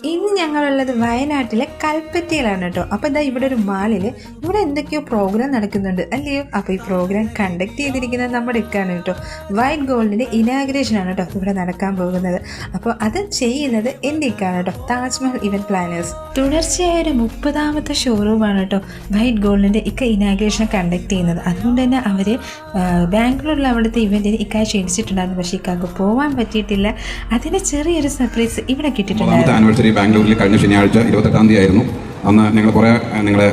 ഇന്ന് ഞങ്ങളുള്ളത് വയനാട്ടിലെ കൽപ്പറ്റയിലാണ് കേട്ടോ. അപ്പോൾ ഇതാ ഇവിടെ ഒരു മാളിൽ ഇവിടെ എന്തൊക്കെയോ പ്രോഗ്രാം നടക്കുന്നുണ്ട് അല്ലയോ. അപ്പോൾ ഈ പ്രോഗ്രാം കണ്ടക്ട് ചെയ്തിരിക്കുന്നത് നമ്മുടെ ഇക്കാണ് കേട്ടോ. വൈറ്റ് ഗോൾഡിൻ്റെ ഇനാഗ്രേഷനാണ് കേട്ടോ ഇവിടെ നടക്കാൻ പോകുന്നത്. അപ്പോൾ അത് ചെയ്യുന്നത് എൻ്റെ ഇക്കാണ് കേട്ടോ, താജ്മഹൽ ഇവൻറ്റ് പ്ലാനേഴ്സ്. തുടർച്ചയായ ഒരു 30ാമത്തെ ഷോറൂമാണ് കേട്ടോ വൈറ്റ് ഗോൾഡിൻ്റെ ഇക്ക ഇനാഗ്രേഷൻ കണ്ടക്ട് ചെയ്യുന്നത്. അതുകൊണ്ട് തന്നെ അവർ ബാംഗ്ലൂരിൽ അവിടുത്തെ ഇവൻറ്റിന് ഇക്കായി ക്ഷണിച്ചിട്ടുണ്ടായിരുന്നു. പക്ഷേ ഇക്കാക്ക് പോകാൻ പറ്റിയിട്ടില്ല. അതിന് ചെറിയൊരു സർപ്രൈസ് ഇവിടെ കിട്ടിയിട്ടുണ്ടായിരുന്നു. ബാംഗ്ലൂരിൽ കഴിഞ്ഞ ശനിയാഴ്ച 28-ാം തീയതി ആയിരുന്നു. അന്ന് ഞങ്ങൾ കുറേ നിങ്ങളെ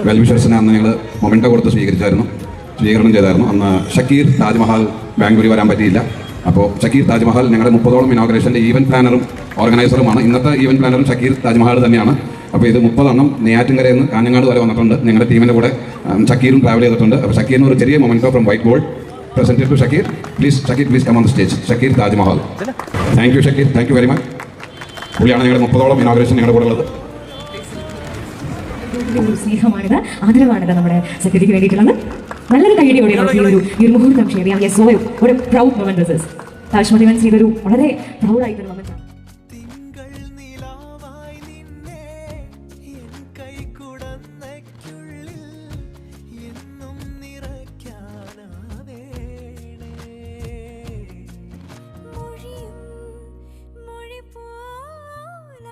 വെൽവിഷേഴ്സിനെ അന്ന് ഞങ്ങൾ മൊമെൻറ്റോ കൊടുത്ത് സ്വീകരണം ചെയ്തായിരുന്നു. അന്ന് ഷക്കീർ താജ്മഹൽ ബാംഗ്ലൂരിൽ വരാൻ പറ്റിയില്ല. അപ്പോൾ ഷക്കീർ താജ്മഹൽ ഞങ്ങളുടെ 30ഓളം ഇനോഗ്രേഷൻ്റെ ഈവൻറ്റ് പ്ലാനറും ഓർഗനൈസറുമാണ്. ഇന്നത്തെ ഈവൻറ്റ് പ്ലാനറും ഷക്കീർ താജ്മഹൽ തന്നെയാണ്. അപ്പോൾ ഇത് 30 നെയ്യാറ്റിൻകരയിൽ നിന്ന് കാഞ്ഞങ്ങാട് വരെ വന്നിട്ടുണ്ട്. ഞങ്ങളുടെ ടീമിൻ്റെ കൂടെ ഷക്കീറും ട്രാവൽ ചെയ്തിട്ടുണ്ട്. അപ്പോൾ ഷക്കീറിന് ഒരു ചെറിയ memento from white gold presented to Shakeer. Please come on the stage. Shakeer Tajmahal. Thank you Shakeer, thank you very much. പുള്ളിയാണ് ഞങ്ങളുടെ 30ഓളം ഇനോഗ്രേഷൻ ഞങ്ങളുടെ കൂടെ ഉള്ളത്. സ്നേഹമാണിത്, ആദരവാണിത് നമ്മുടെ സെക്രട്ടറിക്ക് വേണ്ടിയിട്ടുള്ളത്. നല്ലൊരു കൈയടിയോടെ ഈ ഒരു മുഹൂർത്തം ഷെയർ ചെയ്യാം. യെസ്, ഒരു പ്രൗഡ് മൊമെന്റ്. താജ്മഹൽ ഇവന്റ്സ് ഇതൊരു വളരെ പ്രൗഡായിട്ടൊരു മൊമെന്റ്.